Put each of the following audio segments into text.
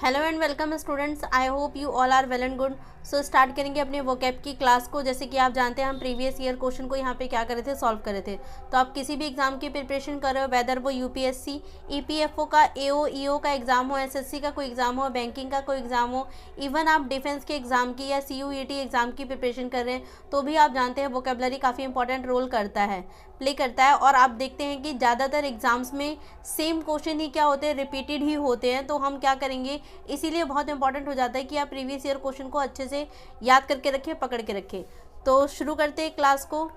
Hello and welcome students, I hope you all are well and good. So start करेंगे अपने vocab की class को। जैसे कि आप जानते हैं हम प्रीवियस ईयर क्वेश्चन को यहाँ पे क्या करे थे, सॉल्व करे थे। तो आप किसी भी एग्जाम की प्रिपरेशन कर रहे हो, वेदर वो यूपीएससी, ईपीएफओ का, एओ ईओ का एग्जाम हो, एसएससी का कोई एग्जाम हो, बैंकिंग का कोई एग्जाम हो, इवन आप डिफेंस के एग्जाम की या सीयूईटी एग्जाम की प्रिपरेशन कर रहे हैं, तो भी आप जानते हैं वोकेबलरी काफ़ी इंपॉर्टेंट रोल करता है, प्ले करता है। और आप देखते हैं कि ज़्यादातर एग्जाम्स में सेम क्वेश्चन ही क्या होते हैं, रिपीटेड ही होते हैं। तो हम क्या करेंगे, इसीलिए बहुत इंपॉर्टेंट हो जाता है कि आप प्रीवियस ईयर क्वेश्चन को अच्छे से याद करके रखें, पकड़ के रखें। तो शुरू करते हैं क्लास को।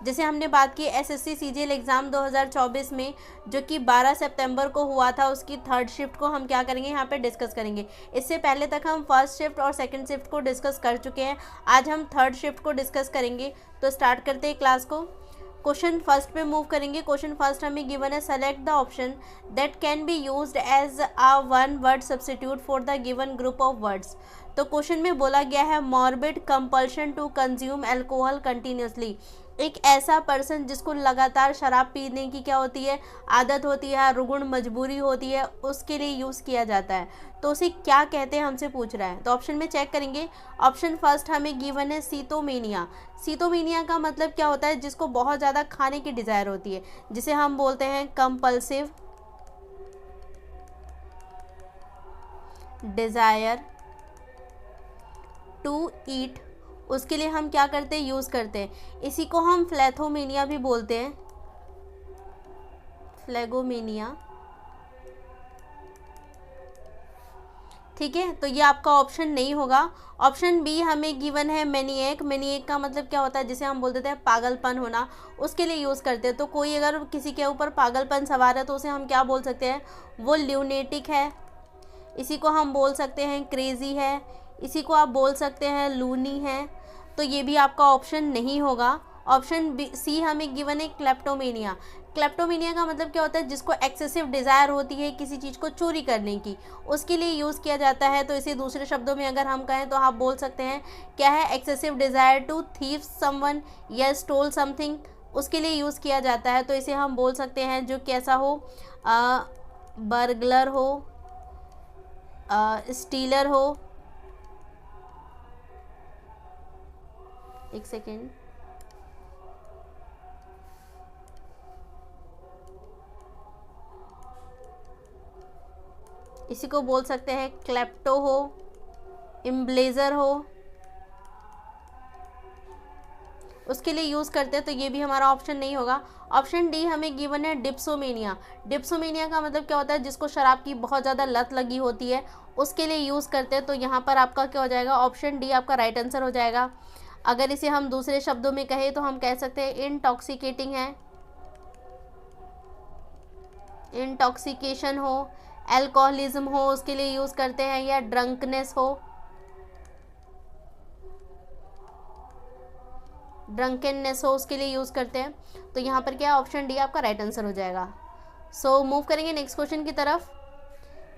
जैसे हमने बात की एसएससी सीजीएल एग्ज़ाम 2024 में, जो कि 12 सितंबर को हुआ था, उसकी थर्ड शिफ्ट को हम क्या करेंगे, यहाँ पे डिस्कस करेंगे। इससे पहले तक हम फर्स्ट शिफ्ट और सेकंड शिफ्ट को डिस्कस कर चुके हैं, आज हम थर्ड शिफ्ट को डिस्कस करेंगे। तो स्टार्ट करते हैं क्लास को। क्वेश्चन फर्स्ट पे मूव करेंगे। क्वेश्चन फर्स्ट हमें गिवन है, select the option that can be used as a one word substitute for the given group of words. तो क्वेश्चन में बोला गया है morbid compulsion to consume alcohol continuously. एक ऐसा पर्सन जिसको लगातार शराब पीने की क्या होती है, आदत होती है, रुगुण मजबूरी होती है, उसके लिए यूज़ किया जाता है। तो उसे क्या कहते हैं हमसे पूछ रहा है। तो ऑप्शन में चेक करेंगे। ऑप्शन फर्स्ट हमें गिवन है सीतोमेनिया। सीतोमेनिया का मतलब क्या होता है, जिसको बहुत ज़्यादा खाने की डिज़ायर होती है, जिसे हम बोलते हैं कंपल्सिव डिज़ायर टू ईट। उसके लिए हम क्या करते हैं, यूज़ करते हैं। इसी को हम फ्लैथोमेनिया भी बोलते हैं, फ्लेगोमेनिया। ठीक है, तो ये आपका ऑप्शन नहीं होगा। ऑप्शन बी हमें गिवन है मैनिएक। मैनिएक का मतलब क्या होता है, जिसे हम बोल देते हैं पागलपन होना, उसके लिए यूज़ करते हैं। तो कोई अगर किसी के ऊपर पागलपन सवार है तो उसे हम क्या बोल सकते हैं, वो ल्यूनेटिक है। इसी को हम बोल सकते हैं क्रेज़ी है। इसी को आप बोल सकते हैं लूनी है। तो ये भी आपका ऑप्शन नहीं होगा। ऑप्शन बी सी हमें गिवन है क्लेप्टोमेनिया। क्लेप्टोमेनिया का मतलब क्या होता है, जिसको एक्सेसिव डिज़ायर होती है किसी चीज़ को चोरी करने की, उसके लिए यूज़ किया जाता है। तो इसे दूसरे शब्दों में अगर हम कहें तो आप बोल सकते हैं क्या है, excessive desire to thieve someone या स्टोल समथिंग, उसके लिए यूज़ किया जाता है। तो इसे हम बोल सकते हैं जो कैसा हो, बर्गलर हो, स्टीलर हो। एक सेकेंड, इसी को बोल सकते हैं क्लेप्टो हो, इम्ब्लेजर हो, उसके लिए यूज़ करते हैं। तो ये भी हमारा ऑप्शन नहीं होगा। ऑप्शन डी हमें गिवन है डिप्सोमेनिया। डिप्सोमेनिया का मतलब क्या होता है, जिसको शराब की बहुत ज़्यादा लत लगी होती है, उसके लिए यूज़ करते हैं। तो यहाँ पर आपका क्या हो जाएगा, ऑप्शन डी आपका राइट आंसर हो जाएगा। अगर इसे हम दूसरे शब्दों में कहें तो हम कह सकते हैं इंटॉक्सिकेटिंग है, इंटॉक्सिकेशन हो, अल्कोहलिज्म हो, उसके लिए यूज़ करते हैं, या ड्रंकनेस हो, ड्रंकनेस हो, उसके लिए यूज़ करते हैं। तो यहाँ पर क्या, ऑप्शन डी आपका राइट आंसर हो जाएगा। सो मूव करेंगे नेक्स्ट क्वेश्चन की तरफ।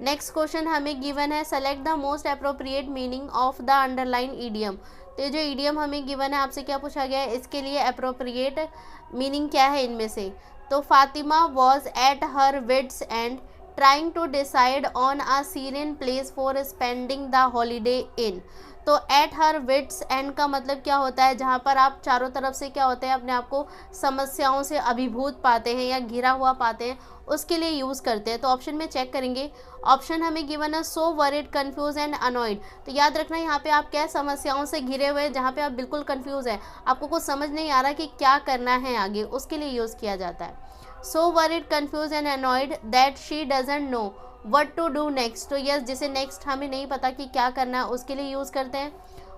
नेक्स्ट क्वेश्चन हमें गिवन है, select the most appropriate meaning of the underline idiom. तो ये जो ईडियम हमें गिवन है, आपसे क्या पूछा गया है, इसके लिए अप्रोप्रिएट मीनिंग क्या है इनमें से। तो Fatima was at her wits and trying to decide on a serene place for spending the holiday in. तो एट हर विट्स एंड का मतलब क्या होता है, जहाँ पर आप चारों तरफ से क्या होते हैं, अपने आप को समस्याओं से अभिभूत पाते हैं या घिरा हुआ पाते हैं, उसके लिए यूज़ करते हैं। तो ऑप्शन में चेक करेंगे। ऑप्शन हमें गिवन है so worried, confuse and annoyed. तो याद रखना यहाँ पे आप क्या समस्याओं से घिरे हुए हैं, जहाँ पे आप बिल्कुल कन्फ्यूज़ हैं, आपको कुछ समझ नहीं आ रहा कि क्या करना है आगे, उसके लिए यूज़ किया जाता है। So worried, confuse and annoyed that she doesn't know what to do next. तो यस, जिसे नेक्स्ट हमें नहीं पता कि क्या करना है, उसके लिए यूज़ करते हैं।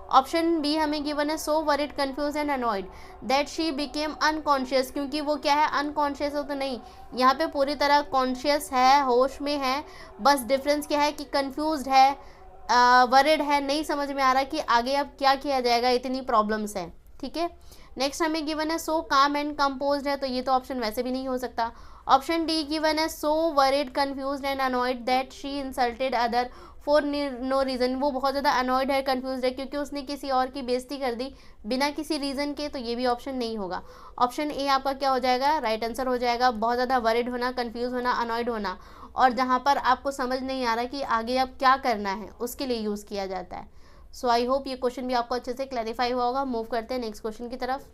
ऑप्शन बी हमें गिवन है so worried, confuse and annoyed that she became unconscious. क्योंकि वो क्या है, अनकॉन्शियस हो तो नहीं, यहाँ पे पूरी तरह कॉन्शियस है, होश में है। बस डिफरेंस क्या है कि कन्फ्यूज्ड है, वरीड है, नहीं समझ में आ रहा कि आगे अब क्या किया जाएगा, इतनी प्रॉब्लम्स हैं। ठीक है, नेक्स्ट हमें गिवन है सो काम एंड कंपोज्ड है। तो ये तो ऑप्शन वैसे भी नहीं हो सकता। ऑप्शन डी गिवन है so worried, confused and annoyed that she insulted other for no reason. वो बहुत ज़्यादा अनॉयड है, कन्फ्यूज है, क्योंकि उसने किसी और की बेइज्जती कर दी बिना किसी रीज़न के। तो ये भी ऑप्शन नहीं होगा। ऑप्शन ए आपका क्या हो जाएगा, राइट आंसर हो जाएगा। बहुत ज़्यादा वरीड होना, कन्फ्यूज होना, अनॉयड होना। और जहाँ पर आपको समझ नहीं आ रहा कि आगे अब क्या करना है उसके लिए यूज़ किया जाता है। सो आई होप ये क्वेश्चन भी आपको अच्छे से क्लैरिफाई हुआ होगा। मूव करते हैं नेक्स्ट क्वेश्चन की तरफ।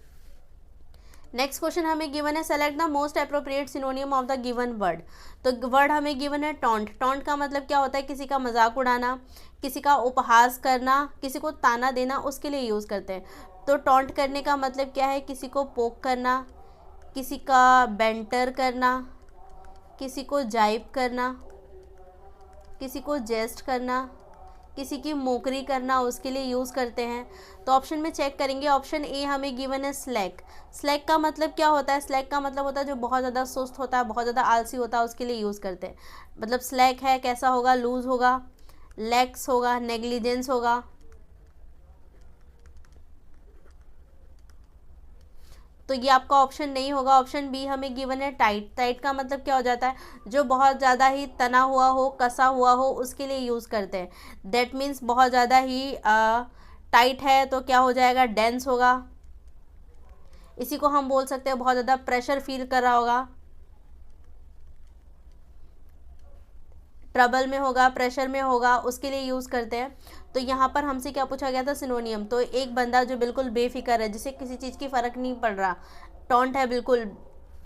नेक्स्ट क्वेश्चन हमें गिवन है select the most appropriate सिनोनियम of the given word. तो वर्ड हमें गिवन है टॉन्ट। टॉन्ट का मतलब क्या होता है? किसी का मजाक उड़ाना, किसी का उपहास करना, किसी को ताना देना, उसके लिए यूज़ करते हैं। तो टॉन्ट करने का मतलब क्या है? किसी को पोक करना, किसी का बेंटर करना, किसी को जाइप करना, किसी को जेस्ट करना, किसी की मोकरी करना, उसके लिए यूज़ करते हैं। तो ऑप्शन में चेक करेंगे, ऑप्शन ए हमें गिवन है स्लैक। स्लैक का मतलब क्या होता है? स्लैक का मतलब होता है जो बहुत ज़्यादा सुस्त होता है, बहुत ज़्यादा आलसी होता है, उसके लिए यूज़ करते हैं। मतलब स्लैक है कैसा होगा? लूज होगा, लैक्स होगा, नेग्लिजेंस होगा। तो ये आपका ऑप्शन नहीं होगा। ऑप्शन बी हमें गिवन है टाइट। टाइट का मतलब क्या हो जाता है? जो बहुत ज़्यादा ही तना हुआ हो, कसा हुआ हो, उसके लिए यूज़ करते हैं। दैट मीन्स बहुत ज़्यादा ही टाइट है तो क्या हो जाएगा? डेंस होगा। इसी को हम बोल सकते हैं बहुत ज़्यादा प्रेशर फील कर रहा होगा, ट्रबल में होगा, प्रेशर में होगा, उसके लिए यूज़ करते हैं। तो यहाँ पर हमसे क्या पूछा गया था? सिनोनियम। तो एक बंदा जो बिल्कुल बेफिक्र है, जिसे किसी चीज़ की फ़र्क नहीं पड़ रहा, टॉन्ट है बिल्कुल,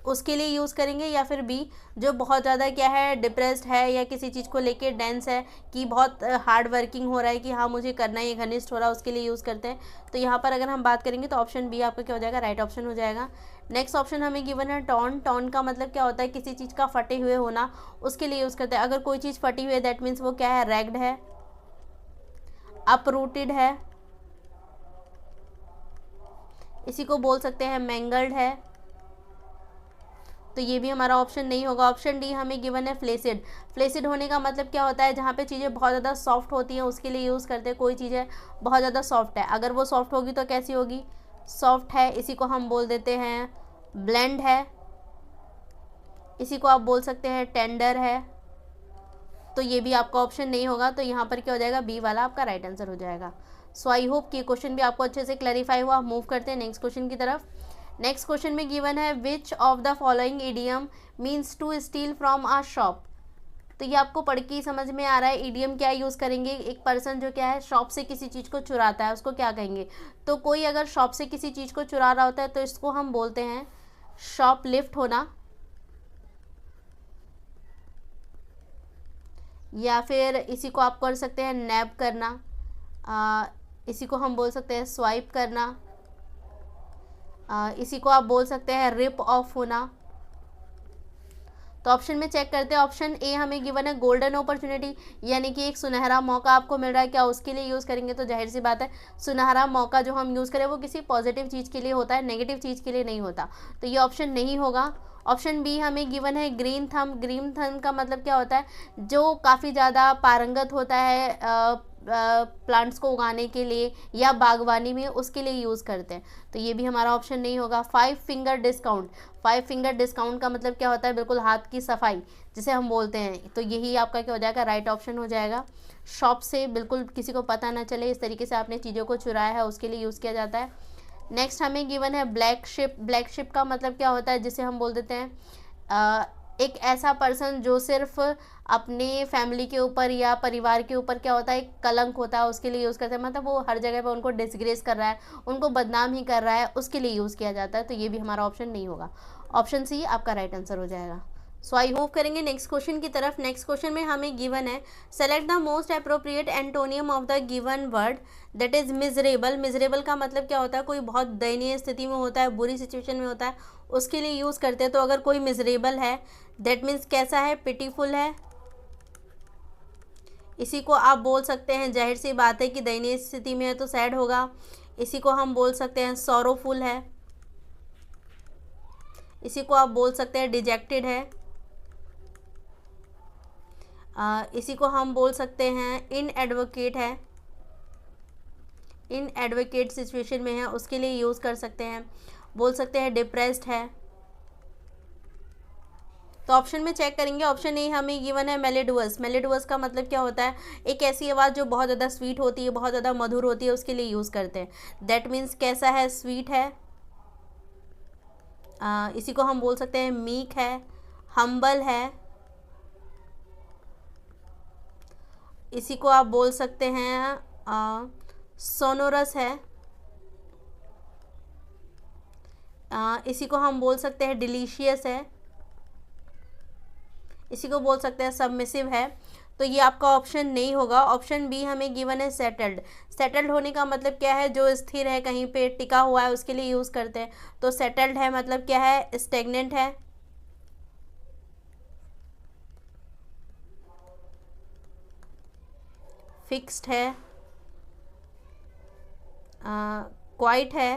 उसके लिए यूज़ करेंगे। या फिर बी जो बहुत ज़्यादा क्या है? डिप्रेस्ड है या किसी चीज़ को लेके डेंस है कि बहुत हार्ड वर्किंग हो रहा है कि हाँ मुझे करना ही, घनिष्ठ हो रहा है, उसके लिए यूज़ करते हैं। तो यहाँ पर अगर हम बात करेंगे तो ऑप्शन बी आपका क्या हो जाएगा? राइट ऑप्शन हो जाएगा। नेक्स्ट ऑप्शन हमें गिवन है टॉन। टॉन का मतलब क्या होता है? किसी चीज़ का फटे हुए होना, उसके लिए यूज़ करते हैं। अगर कोई चीज़ फटी हुई है दैट मीन्स वो क्या है? रैग्ड है, अपरूटेड है, इसी को बोल सकते हैं मैंगल्ड है। तो ये भी हमारा ऑप्शन नहीं होगा। ऑप्शन डी हमें गिवन है फ्लेसिड। फ्लेसिड होने का मतलब क्या होता है? जहाँ पे चीज़ें बहुत ज़्यादा सॉफ्ट होती हैं उसके लिए यूज़ करते हैं। कोई चीज़ें बहुत ज़्यादा सॉफ्ट है, अगर वो सॉफ्ट होगी तो कैसी होगी? सॉफ्ट है। इसी को हम बोल देते हैं ब्लेंड है, इसी को आप बोल सकते हैं टेंडर है। तो ये भी आपका ऑप्शन नहीं होगा। तो यहाँ पर क्या हो जाएगा? बी वाला आपका राइट आंसर हो जाएगा। सो आई होप कि क्वेश्चन भी आपको अच्छे से क्लैरिफाई हुआ। मूव करते हैं नेक्स्ट क्वेश्चन की तरफ। नेक्स्ट क्वेश्चन में गिवन है which of the following idiom means to steal from a shop. तो ये आपको पढ़ के ही समझ में आ रहा है। इडियम क्या यूज़ करेंगे? एक पर्सन जो क्या है शॉप से किसी चीज़ को चुराता है उसको क्या कहेंगे? तो कोई अगर शॉप से किसी चीज़ को चुरा रहा होता है तो इसको हम बोलते हैं शॉप लिफ्ट होना, या फिर इसी को आप कर सकते हैं नैब करना, इसी को हम बोल सकते हैं स्वाइप करना, इसी को आप बोल सकते हैं रिप ऑफ होना। तो ऑप्शन में चेक करते हैं। ऑप्शन ए हमें गिवन है गोल्डन अपॉर्चुनिटी, यानी कि एक सुनहरा मौका आपको मिल रहा है, क्या उसके लिए यूज़ करेंगे? तो जाहिर सी बात है सुनहरा मौका जो हम यूज़ करें वो किसी पॉजिटिव चीज़ के लिए होता है, नेगेटिव चीज़ के लिए नहीं होता। तो ये ऑप्शन नहीं होगा। ऑप्शन बी हमें गिवन है ग्रीन थंब। ग्रीन थंब का मतलब क्या होता है? जो काफ़ी ज़्यादा पारंगत होता है प्लांट्स को उगाने के लिए या बागवानी में, उसके लिए यूज़ करते हैं। तो ये भी हमारा ऑप्शन नहीं होगा। 5 फिंगर डिस्काउंट। 5 फिंगर डिस्काउंट का मतलब क्या होता है? बिल्कुल हाथ की सफाई जिसे हम बोलते हैं। तो यही आपका क्या हो जाएगा? राइट ऑप्शन हो जाएगा। शॉप से बिल्कुल किसी को पता ना चले इस तरीके से आपने चीज़ों को चुराया है, उसके लिए यूज़ किया जाता है। नेक्स्ट हमें गिवन है ब्लैक शिप। ब्लैक शिप का मतलब क्या होता है? जिसे हम बोल देते हैं एक ऐसा पर्सन जो सिर्फ अपने फैमिली के ऊपर या परिवार के ऊपर क्या होता है? एक कलंक होता है, उसके लिए यूज़ करते हैं। मतलब वो हर जगह पे उनको डिसग्रेस कर रहा है, उनको बदनाम ही कर रहा है, उसके लिए यूज़ किया जाता है। तो ये भी हमारा ऑप्शन नहीं होगा। ऑप्शन सी आपका राइट आंसर हो जाएगा। सो आई मूव करेंगे नेक्स्ट क्वेश्चन की तरफ। नेक्स्ट क्वेश्चन में हमें गिवन है select the most appropriate antonym of the given word, that is miserable. Miserable का मतलब क्या होता है? कोई बहुत दयनीय स्थिति में होता है, बुरी सिचुएशन में होता है, उसके लिए यूज़ करते हैं। तो अगर कोई मिजरेबल है दैट मीन्स कैसा है? पिटीफुल है। इसी को आप बोल सकते हैं, जाहिर सी बात है कि दयनीय स्थिति में है तो सैड होगा। इसी को हम बोल सकते हैं सॉरोफुल है। इसी को आप बोल सकते हैं डिजेक्टेड है। इसी को हम बोल सकते हैं इनएडवोकेट है, इनएडवोकेट सिचुएशन में है, उसके लिए यूज़ कर सकते हैं। बोल सकते हैं डिप्रेस्ड है। तो ऑप्शन में चेक करेंगे। ऑप्शन ए हमें गिवन है मेलेडुअस। मेलेडुअस का मतलब क्या होता है? एक ऐसी आवाज़ जो बहुत ज़्यादा स्वीट होती है, बहुत ज़्यादा मधुर होती है, उसके लिए यूज़ करते हैं। दैट मीन्स कैसा है? स्वीट है। इसी को हम बोल सकते हैं मीक है, हम्बल है, इसी को आप बोल सकते हैं सोनोरस है। इसी को हम बोल सकते हैं डिलीशियस है। इसी को बोल सकते हैं सबमिसिव है। तो ये आपका ऑप्शन नहीं होगा। ऑप्शन बी हमें गिवन है सेटल्ड। सेटल्ड होने का मतलब क्या है, जो स्थिर है, कहीं पे टिका हुआ है, उसके लिए यूज़ करते हैं। तो सेटल्ड है मतलब क्या है, स्टेगनेंट है। फिक्स्ड है, क्वाइट है,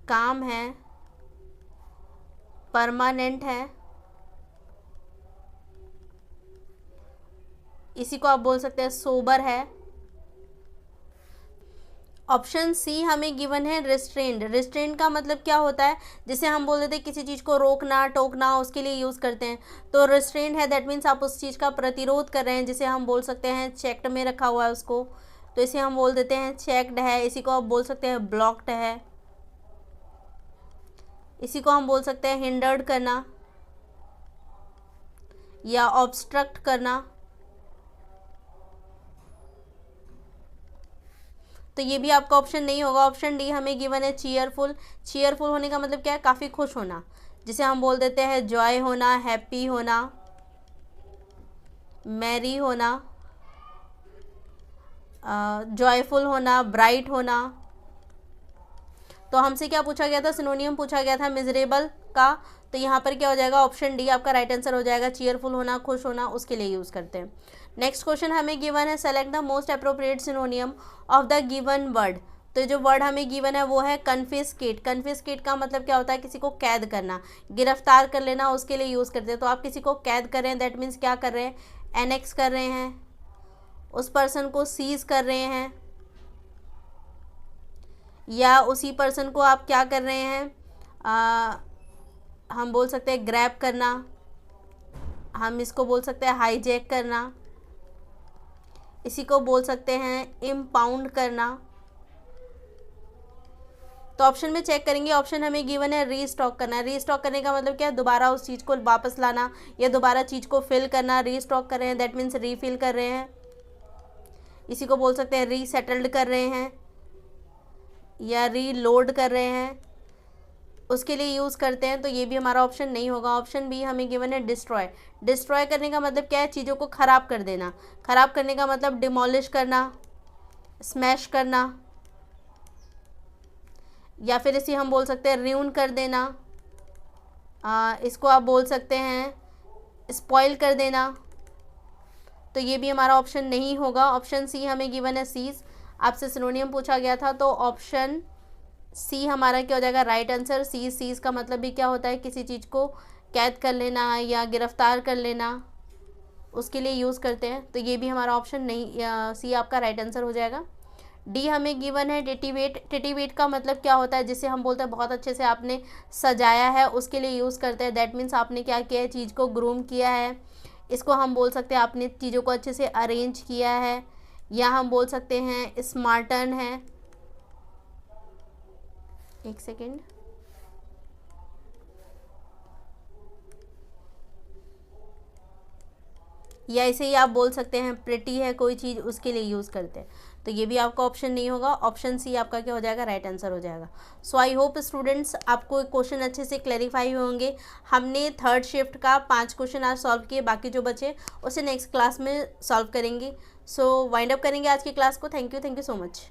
काम है, परमानेंट है। इसी को आप बोल सकते हैं सोबर है। ऑप्शन सी हमें गिवन है रिस्ट्रेंड। रिस्ट्रेंड का मतलब क्या होता है, जिसे हम बोल देते हैं किसी चीज़ को रोकना टोकना, उसके लिए यूज़ करते हैं। तो रिस्ट्रेंड है दैट मीन्स आप उस चीज़ का प्रतिरोध कर रहे हैं, जिसे हम बोल सकते हैं चेक्ड में रखा हुआ है उसको, तो इसे हम बोल देते हैं चेक्ड है। इसी को आप बोल सकते हैं ब्लॉक्ड है। इसी को हम बोल सकते हैं हिंडर्ड करना या ऑब्स्ट्रक्ट करना। तो ये भी आपका ऑप्शन नहीं होगा। ऑप्शन डी हमें गिवन है चीयरफुल। चीयरफुल होने का मतलब क्या है, काफ़ी खुश होना, जिसे हम बोल देते हैं जॉय होना, हैप्पी होना, मैरी होना, जॉयफुल होना, ब्राइट होना। तो हमसे क्या पूछा गया था, सिनोनियम पूछा गया था मिजरेबल का। तो यहाँ पर क्या हो जाएगा, ऑप्शन डी आपका राइट आंसर हो जाएगा। चीयरफुल होना, खुश होना, उसके लिए यूज़ करते हैं। नेक्स्ट क्वेश्चन हमें गिवन है select the most appropriate सिनोनियम of the given word. तो जो वर्ड हमें गिवन है वो है कन्फिस्केट। कन्फिस्केट का मतलब क्या होता है, किसी को कैद करना, गिरफ्तार कर लेना, उसके लिए यूज़ करते हैं। तो आप किसी को कैद कर रहे हैं दैट मीन्स क्या कर रहे हैं, एनेक्स कर रहे हैं, उस पर्सन को सीज कर रहे हैं, या उसी पर्सन को आप क्या कर रहे हैं, हम बोल सकते हैं ग्रैब करना, हम इसको बोल सकते हैं हाईजैक करना, इसी को बोल सकते हैं इम्पाउंड करना। तो ऑप्शन में चेक करेंगे, ऑप्शन हमें गिवन है रीस्टॉक करना। रीस्टॉक करने का मतलब क्या है, दोबारा उस चीज़ को वापस लाना या दोबारा चीज़ को फिल करना। रीस्टॉक कर रहे हैं दैट मीन्स रीफिल कर रहे हैं। इसी को बोल सकते हैं रीसेटल्ड कर रहे हैं या रीलोड कर रहे हैं, उसके लिए यूज़ करते हैं। तो ये भी हमारा ऑप्शन नहीं होगा। ऑप्शन बी हमें गिवन है डिस्ट्रॉय। डिस्ट्रॉय करने का मतलब क्या है, चीज़ों को ख़राब कर देना। ख़राब करने का मतलब डिमोलिश करना, स्मैश करना, या फिर इसे हम बोल सकते हैं र्यून कर देना। इसको आप बोल सकते हैं स्पॉइल कर देना। तो ये भी हमारा ऑप्शन नहीं होगा। ऑप्शन सी हमें गिवन है सीज। आपसे सिनोनियम पूछा गया था, तो ऑप्शन सी हमारा क्या हो जाएगा, राइट आंसर। सीज का मतलब भी क्या होता है, किसी चीज़ को कैद कर लेना या गिरफ्तार कर लेना, उसके लिए यूज़ करते हैं। तो ये भी हमारा ऑप्शन नहीं, सी आपका राइट आंसर हो जाएगा। डी हमें गिवन है टिटिवेट। टिटिवेट का मतलब क्या होता है, जिसे हम बोलते हैं बहुत अच्छे से आपने सजाया है, उसके लिए यूज़ करते हैं। दैट मीन्स आपने क्या किया है, चीज़ को ग्रूम किया है। इसको हम बोल सकते हैं आपने चीज़ों को अच्छे से अरेंज किया है, या हम बोल सकते हैं स्मार्टन है। एक सेकेंड, या इसे ही आप बोल सकते हैं प्रिटी है कोई चीज़, उसके लिए यूज़ करते हैं। तो ये भी आपका ऑप्शन नहीं होगा। ऑप्शन सी आपका क्या हो जाएगा, राइट आंसर हो जाएगा। सो आई होप स्टूडेंट्स आपको क्वेश्चन अच्छे से क्लैरिफाई होंगे। हमने थर्ड शिफ्ट का 5 क्वेश्चन आज सॉल्व किए, बाकी जो बचे उसे नेक्स्ट क्लास में सॉल्व करेंगे। सो वाइंड अप करेंगे आज की क्लास को। Thank you so much.